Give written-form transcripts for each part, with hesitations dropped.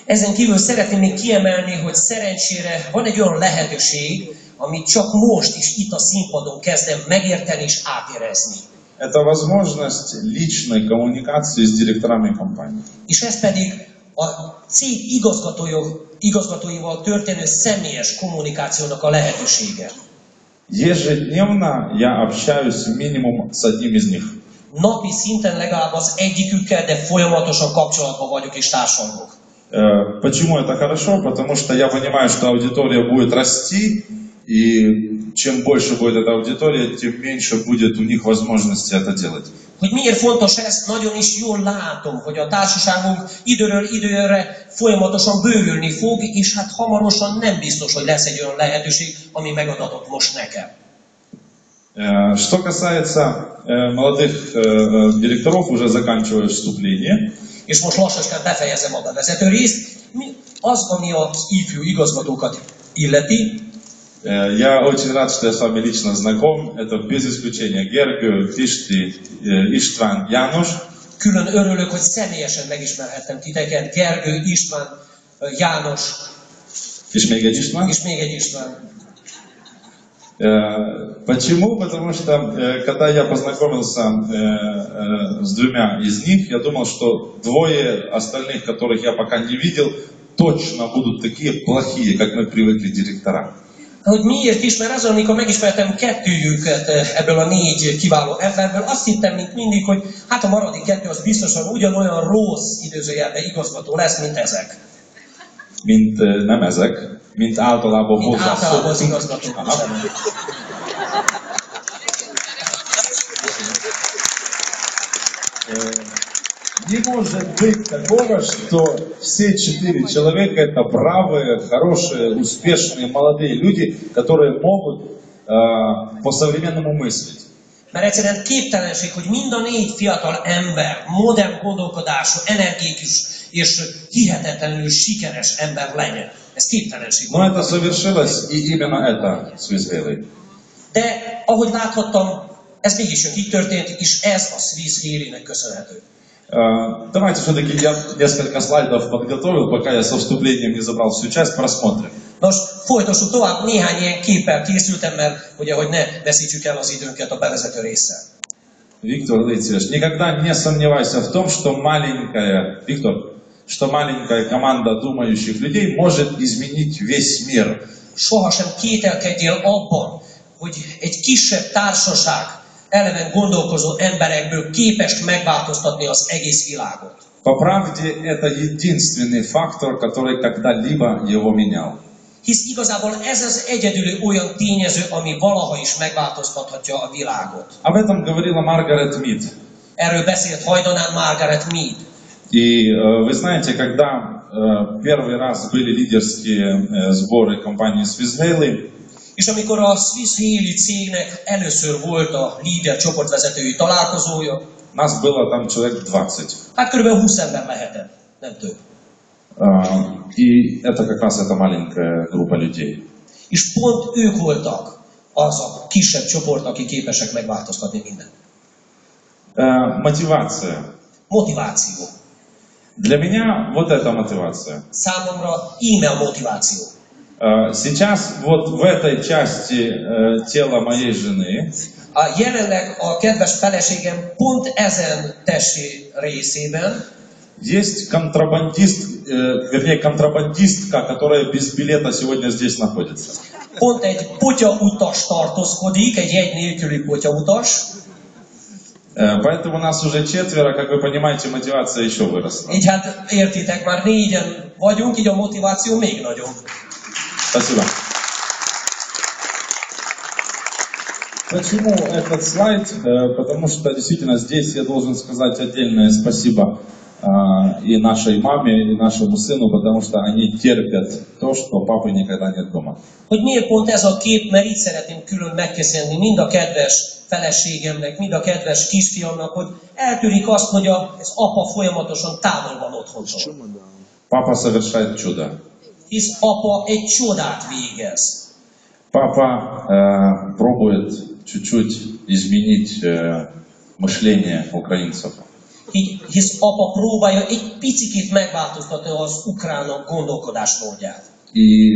Ezen kívül szeretném még kiemelni, hogy szerencsére van egy olyan lehetőség, amit csak most is itt a színpadon kezdem megérteni és átérezni. Это возможность личной коммуникации с директорами компании. És ez pedig a cég igazgatóival történő személyes kommunikációnak a lehetősége. Ежедневно я общаюсь минимум с одним из них. Napi szinten legalább az egyikükkel, de folyamatosan kapcsolatban vagyok és társalgok. Почему это хорошо? Потому что я понимаю, что аудитория будет расти, и чем больше будет эта аудитория, тем меньше будет у них возможности это делать. Hogy miért fontos ez, nagyon is jól látom, hogy a társaságunk időről időre folyamatosan bővülni fog, és hát hamarosan nem biztos, hogy lesz egy olyan lehetőség, ami megadatott most nekem. Что касается молодых директоров, уже заканчиваю вступление. És most lassacskán befejezem a bevezető részt. Az, ami az ifjú igazgatókat illeti, Я очень рад, что я с вами лично знаком. Это без исключения Гергő, Pisti, István, János. Külön örülök, hogy személyesen megismerhettem titeket. Gergő, István, János. És még egy István. És még egy István. Почему? Потому что, когда я познакомился с двумя из них, я думал, что двое остальных, которых я пока не видел, точно будут такие плохие, как мы привыкли директора. Hogy miért is, mert azon, amikor megismertem kettőjüket ebből a 4 kiváló emberből, azt hittem, mint mindig, hogy hát a maradék 2 az biztosan ugyanolyan rossz idézőjelben igazgató lesz, mint ezek. Mint nem ezek, mint általában hozzászoktunk. Mint általában az igazgatók. Не может быть такого, что все 4 человека это бравые, хорошие, успешные, молодые люди, которые могут по-современному мыслить. Mert egyszerűen képtelenség, hogy mind a 4 fiatal ember, modern gondolkodású, energikus és hihetetlenül sikeres ember legyen. Ez képtelenség. Но это совершилось, и именно это Swiss Valley. De ahogy láthattam, ez mégis így történt, és ez a Swiss Valley-nek köszönhető. Давайте все-таки я несколько слайдов подготовил, пока я со вступлением не забрал всю часть, просмотрим. Nos, folytassuk tovább, néhány ilyen képpel készültem, mert ugye, hogy ne veszítsük el az időnket a bevezető résszel. Виктор Лыцвеш, никогда не сомневайся в том, что маленькая команда думающих людей может изменить весь мир. Sohasem kételkedjél abban, hogy egy kisebb társaság eleven gondolkozó emberekből képes megváltoztatni az egész világot. По правде, это единственный фактор, который когда-либо его менял. Hisz igazából ez az egyedüli olyan tényező, ami valaha is megváltoztathatja a világot. Об этом говорила Маргарет Мид. Erről beszélt hajdanán Margaret Mead. И вы знаете, когда первый раз были лидерские сборы компании Swiss Valley, és amikor a Swiss Valley cégnek először volt a líder csoportvezetői találkozója, нас было там человек 20. Hát körülbelül 20 ember lehetett, nem több. И это как раз эта маленькая группа людей. És pont ők voltak az a kisebb csoport, akik képesek megváltoztatni mindent. Мотивация. Motiváció. Для меня вот эта мотивация. Számomra íme a motiváció. Сейчас вот в этой части тела моей жены jelenleg a kedves feleségem pont ezen testi részében есть контрабандистка, которая без билета сегодня здесь находится. Pont egy potyautas tartózkodik, egy jegy nélküli potyautas. Поэтому нас уже 4, как вы понимаете, мотивация еще выросла. Így hát értitek, már 4-en vagyunk, így a motiváció még nagyobb. Спасибо. Почему этот слайд? Потому что действительно здесь я должен сказать отдельное спасибо и нашей маме, и нашему сыну, потому что они терпят то, что папы никогда нет дома. Hogy miért pont ez a kép, mert itt szeretném külön megköszönni mind a kedves feleségemnek, mind a kedves kisfiamnak, hogy eltűrik azt, hogy az apa folyamatosan távol van otthontól. Папа совершает чудо. Hisz apa egy csodát végez. Папа пробует чуть-чуть изменить мышление украинцев. hisz apa próbálja egy picikét megváltoztatni az ukránok gondolkodásmódját. И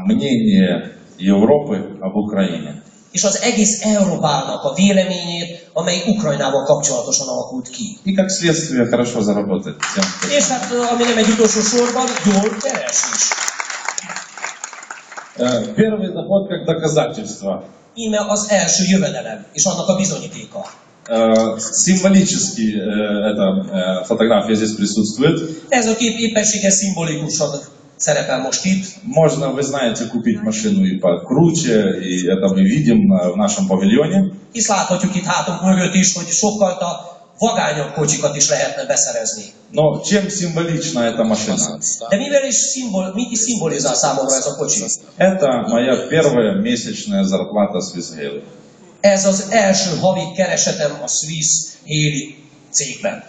мнение Европы об Украине. És az egész Európának a véleményét, amely Ukrajnával kapcsolatosan alakult ki. И как следствие хорошо заработать тем. És hát, ami nem egy utolsó sorban, jól keres is. Первый доход как доказательство. Íme az első jövedelem, és annak a bizonyítéka. Символически эта фотография здесь присутствует. Ez a kép éppenséges szimbolikusan szerepel most itt. Можно, вы знаете, купить машину и покруче, и это мы видим в нашем павильоне. Hisz láthatjuk itt hátunk mögött is, hogy sokkal vagányabb kocsikat is lehetne beszerezni. Но чем символична эта машина? De mit is szimbolizál számomra ez a kocsi? Это моя первая месячная зарплата Swissgale. Ez az első havi keresetem a Swiss Haley cégben.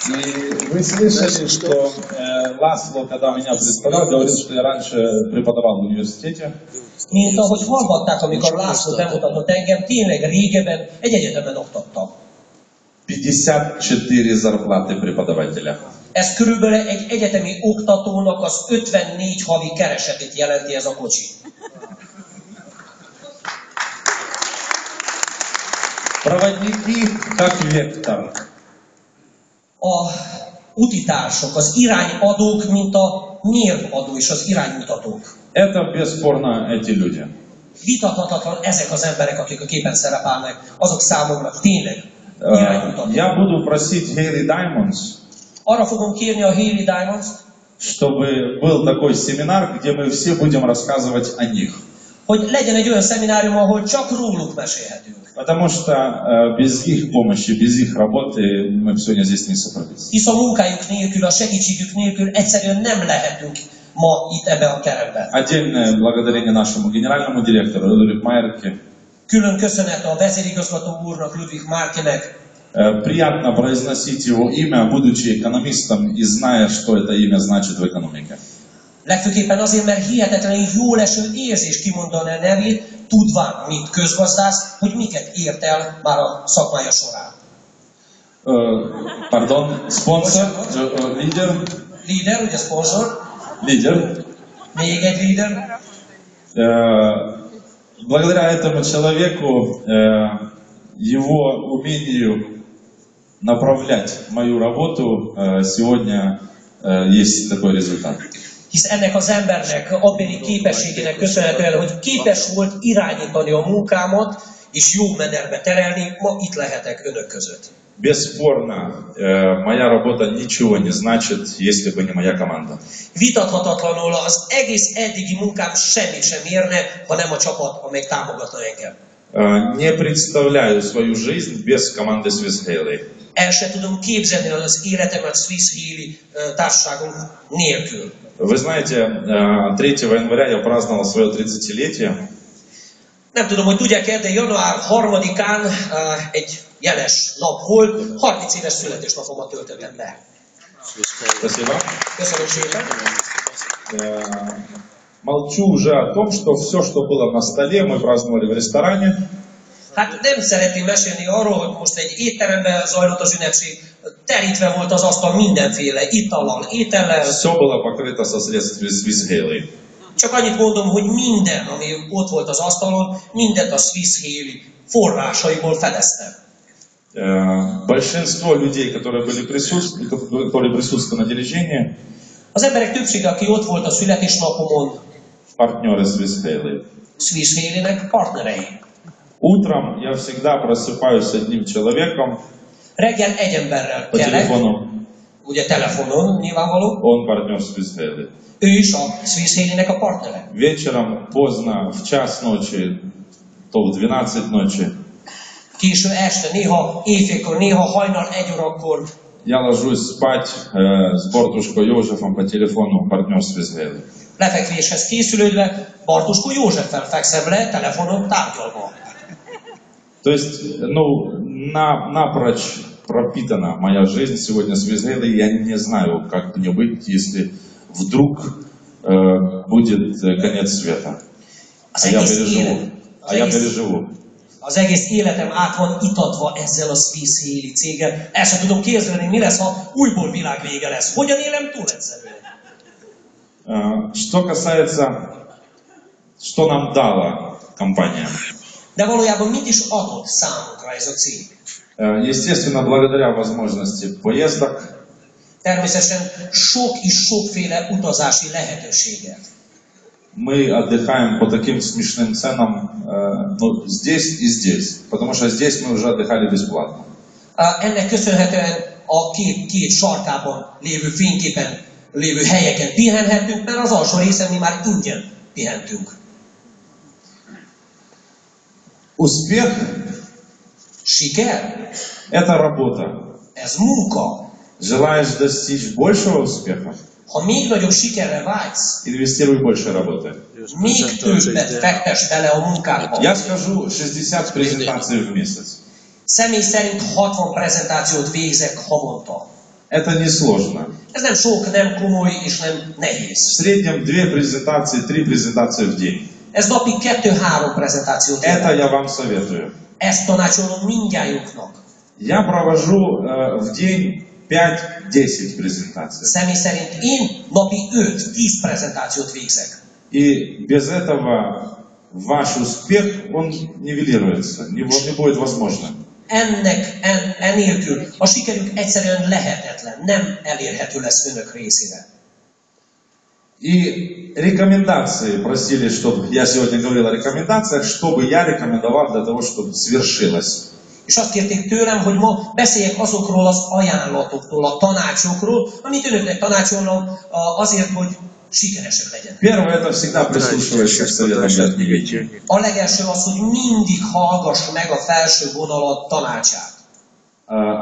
И вы слышали, что Ласло, когда меня представлял, говорил, что я раньше преподавал в университете. Mint ahogy hallgatták, amikor László bemutatott engem, tényleg régebben egy egyetemen oktattam. 54 зарплаты преподавателя. Ez körülbelül egy egyetemi oktatónak az 54 havi keresetét jelenti ez a kocsi. Проводники как вектор. A utitársok, az irányadók, mint a mérvadó és az iránymutatók. Это бесспорно эти люди. Vitathatatlan ezek az emberek, akik a képen szerepelnek, azok számomra tényleg iránymutatók. Я буду просить Haley Diamonds, Arra fogom kérni a Haley Diamonds-t, чтобы был такой семинар, где мы все будем рассказывать о них. hogy legyen egy olyan szeminárium, ahol csak róluk mesélhetünk. Потому что без их помощи, без их работы мы бы сегодня здесь не собрались. Hisz a munkájuk nélkül, a segítségük nélkül egyszerűen nem lehetünk ma itt ebben a keretben. Отдельное благодарение нашему генеральному директору Людвиг Майерке. Külön köszönet a vezérigazgató úrnak, Ludwig Markenek. Приятно произносить его имя, будучи экономистом и зная, что это имя значит в экономике. Legfőképpen azért, mert hihetetlenül jól eső érzés kimondani a nevét, tudván, mint közgazdász, hogy miket ért el már a szakmája során. Pardon, спонсор, лидер. Líder, ugye szponzor, Лидер. még egy líder. Благодаря этому человеку, его умению направлять мою работу, сегодня есть такой результат. Hisz ennek az embernek, abbéli képességének köszönhetően, hogy képes volt irányítani a munkámat, és jó mederbe terelni, ma itt lehetek önök között. Бесспорно, моя работа ничего не значит, если бы не моя команда. Vitathatatlanul az egész eddigi munkám semmit sem érne, ha nem a csapat, amely támogatna engem. Не представляю свою жизнь без команды Swissgale. El sem tudom képzelni az életemet Swiss Haley társaságunk nélkül. Вы знаете, 3 января я праздновал свое 30-летие. Nem tudom, hogy tudják-e, de január 3-án egy jeles nap volt, 30 éves születésnapomat töltöttem be. Спасибо. Köszönöm szépen. Молчу уже о том, что все, что было на столе, мы праздновали в ресторане. Hát nem szeretném mesélni arról, hogy most egy étteremben zajlott az ünnepség, terítve volt az asztal mindenféle itallal, étellel. Все было покрыто со средств Swissgale. Csak annyit mondom, hogy minden, ami ott volt az asztalon, mindent a Swiss Haley forrásaiból fedeztem. Большинство людей, которые присутствовали на дележении, Az emberek többsége, aki ott volt a születésnapomon, партнеры Swissgale. Swiss Haley-nek partnerei. Утром я всегда просыпаюсь с одним человеком Reggel egy emberrel по kelek, телефону. ugye telefonon nyilvánvaló, Он партнер Swissgale. ő is a Swiss Haley-nek a partnere. Вечером поздно, в час ночи, то в 12 ночи, Késő este, néha éjfélkor, néha hajnal 1 órakor я ложусь спать с Бортушко Józsefом по телефону, партнер Swissgale. lefekvéshez készülődve, Bartuskó Józseffel fekszem le, telefonon tárgyalva. То есть, напрочь пропитана моя жизнь сегодня Swissgale, и я не знаю, как мне быть, если вдруг будет конец света. А я переживу. Az egész életem át van itatva ezzel a Swiss Haley céggel. El sem tudom képzelni, mi lesz, ha újból világvége lesz. Hogyan élem túl egyszerűen? Что касается, что нам дала компания. De valójában mit is adott számunkra ez a cég? Естественно, благодаря возможности поездок, Természetesen sok és sokféle utazási lehetőséget. мы отдыхаем по таким смешным ценам, ну, здесь и здесь, потому что здесь мы уже отдыхали бесплатно. Ennek köszönhetően a két sarkában lévő fényképen lévő helyeken pihenhetünk, mert az alsó részen mi már ingyen pihentünk. Успех Siker? – это работа. Ez munka. Желаешь достичь большего успеха? Ha még nagyobb sikerre vágysz, Инвестируй больше работы. még többet fektess bele a munkába. Я скажу 60 презентаций в месяц. Személy szerint 60 prezentációt végzek havonta. Это несложно. Ez nem sok, nem komoly és nem В nehéz. среднем 2 презентации, 3 презентации в день. Ez napi 2-3 prezentációt Это jelent. я вам советую. Ezt tanácsolom mindnyájunknak. Я провожу в день 5-10 презентаций. Személy szerint én napi 5-10 prezentációt végzek. И без этого ваш успех, он нивелируется, не будет возможным. Enélkül a sikerük egyszerűen lehetetlen, nem elérhető lesz önök részére. И рекомендации просили, чтобы я сегодня говорил о рекомендациях, чтобы я рекомендовал для того, чтобы свершилось. És azt kérték tőlem, hogy ma beszéljek azokról az ajánlatokról, a tanácsokról, amit önöknek tanácsolom azért, hogy sikeresek legyenek. Первое, это всегда прислушивайся к советам Gatniевича. A legelső az, hogy mindig hallgass meg a felső vonalat tanácsát.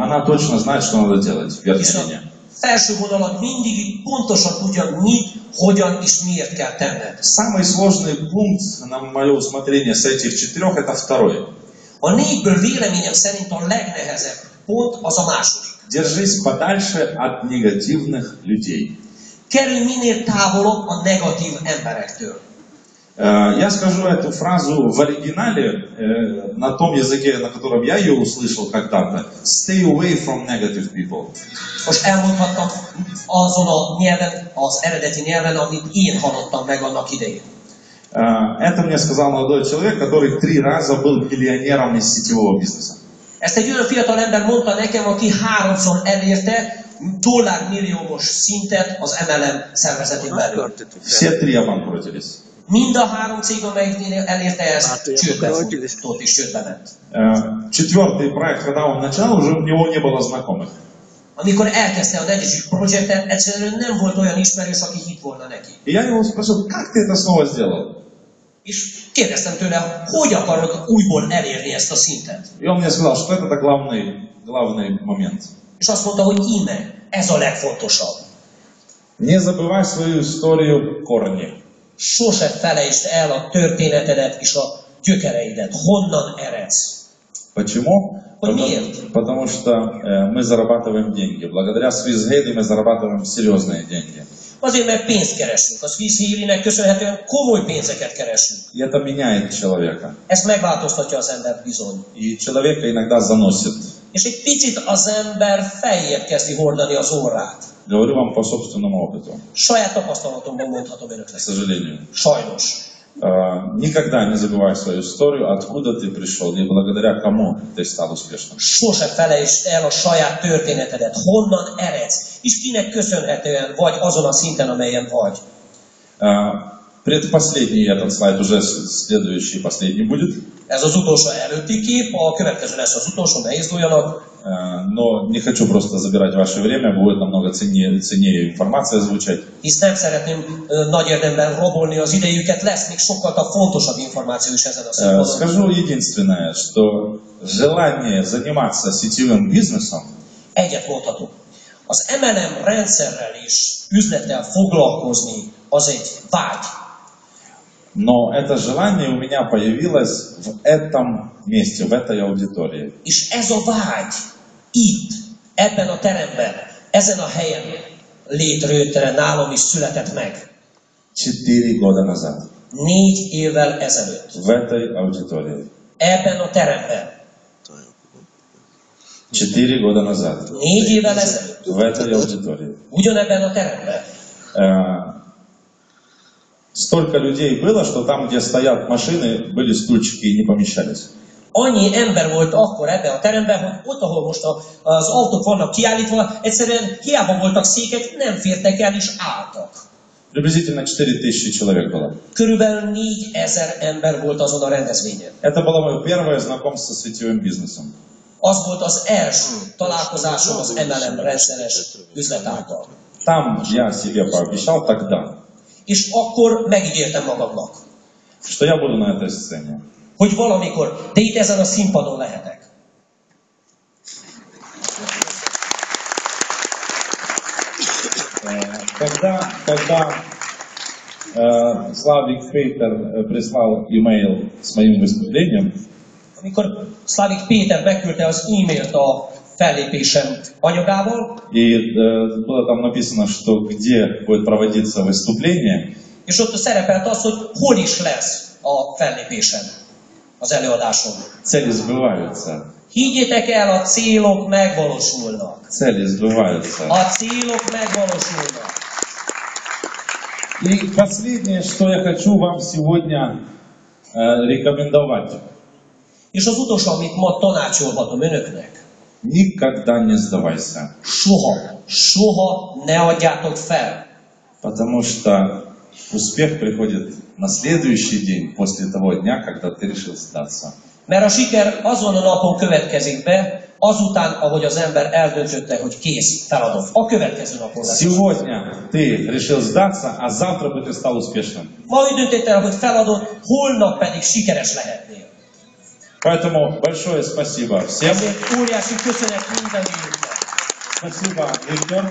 Она точно знает, что надо делать, És a Gatniевича. felső vonalat mindig pontosan tudja, mit, hogyan és miért kell tenned. Самый сложный пункт, на мое усмотрение, с этих 4, это второй. A 4-ből véleményem szerint a legnehezebb pont az a második. Держись подальше от негативных людей. Kerülj minél távolabb a negatív emberektől. Я скажу эту фразу в оригинале, на том языке, на котором я ее услышал когда-то. Stay away from negative people. Most elmondhattam azon a nyelven, az eredeti nyelven, amit én hallottam meg annak idején. Это мне сказал молодой человек, который 3 раза был миллионером из сетевого бизнеса. Ezt egy olyan fiatal ember mondta nekem, aki 3-szor elérte dollármilliómos szintet az MLM szervezetén belül. Все 3 обанкротились. Mind a 3 cég, amelyiknél elérte ezt, csődbe futott és csődbe ment. 4-й проект, когда он начал, уже у него не было знакомых. Amikor elkezdte a 4. projektet, egyszerűen nem volt olyan ismerős, aki hitt volna neki. И я его sпросил, как ты это снова сделал? És kérdeztem tőle, hogy akarod újból elérni ezt a szintet? И он мне сказал, что это главный момент. És azt mondta, hogy íme, ez a legfontosabb. Не забывай свою историю, корни. Sose felejtsd el a történetedet és a gyökereidet. Honnan eredsz? Почему? Нет. Потому что мы зарабатываем деньги. Благодаря Swiss Haley мы зарабатываем серьезные деньги. Azért, mert pénzt keresünk. A Swiss Haley-nek köszönhetően komoly pénzeket keresünk. И это меняет человека. Ez megváltoztatja az embert bizony. И человека иногда заносит. És egy picit az ember feljebb kezdi hordani az orrát. Говорю вам по собственному опыту. Saját tapasztalatomban mondhatom К önöknek. сожалению. Sajnos. Никогда не забывай свою историю, откуда ты пришел и благодаря кому ты стал успешным. Sose felejtsd el a saját történetedet. Honnan eredsz? És kinek köszönhetően vagy azon a szinten, amelyen vagy. Предпоследний этот слайд, уже следующий, последний будет. Ez az utolsó előtti kép, a következő lesz az utolsó, ne izguljanak. Но не хочу просто забирать ваше время, будет намного ценнее информация звучать. Hisz nem szeretném nagy érdemben rabolni az idejüket, lesz még sokkal fontosabb információ is ezen a színpadon. Скажу единственное, что желание заниматься сетевым бизнесом Egyet mondhatok. Az MLM rendszerrel és üzlettel foglalkozni az egy vágy. Но это желание у меня появилось в этом месте, в этой аудитории. És ez a vágy itt, ebben a teremben, ezen a helyen létrejött nálam is született meg. 4 года назад. 4 évvel ezelőtt. В этой аудитории. ebben a teremben. 4 года назад 4 évvel ezelőtt. в этой аудитории Ugyanebben a teremben. Столько людей было, что там, где стоят машины, были стульчики и не помещались. Annyi ember volt akkor ebben a teremben, hogy ott, ahol most az autók vannak kiállítva, egyszerűen hiába voltak székek, nem fértek el és álltak. Приблизительно 4000 человек было. Körülbelül 4000 ember volt azon a rendezvényen. Это было мое первое знакомство с сетевым бизнесом. Az volt az első találkozásom az MLM rendszeres üzletággal. Там я себе пообещал тогда, És akkor megígértem magamnak, что я буду на этой сцене. hogy valamikor, de itt ezen a színpadon lehetek. Когда Славик Пейтер прислал имейл с моим выступлением, Amikor Szlavik Péter megküldte az e-mailt a fellépésem anyagával, и было там написано, что где будет проводиться выступление, és ott szerepelt az, hogy hol is lesz a fellépésem, az előadásom. цели сбываются. Higgyétek el, a célok megvalósulnak. Цели сбываются. A célok megvalósulnak. И последнее, что я хочу вам сегодня рекомендовать. És az utolsó, amit ma tanácsolhatom önöknek, Никогда не сдавайся. soha ne adjátok fel. Потому что успех приходит на следующий день после того дня, когда ты решил сдаться. Mert a siker azon a napon következik be, azután, ahogy az ember eldöntötte, hogy kész, feladom. A következő napon lesz. Сегодня ты решил сдаться, а завтра бы ты стал успешным. Ma úgy döntöttél, hogy feladod, holnap pedig sikeres lehetnél. Поэтому большое спасибо всем. Ezért óriási köszönet mindannyiunknak. Спасибо, Виктор.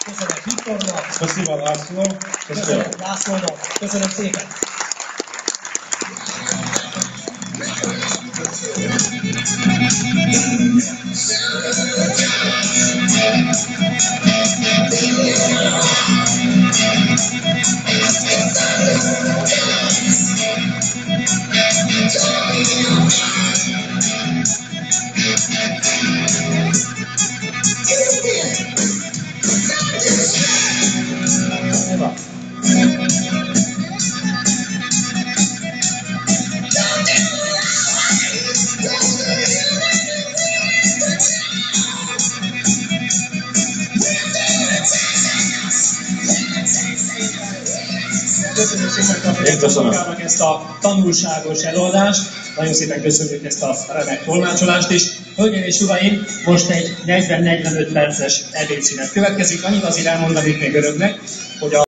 Köszönet Viktornak, Спасибо, Ласло. köszönet Lászlónak, köszönöm szépen. Köszönjük szépen magának ezt a tanulságos előadást, nagyon szépen köszönjük ezt a remek tolmácsolást is. Hölgyeim és uraim, most egy 40-45 perces ebédszünet következik. Annyit azért elmondanék még önöknek, hogy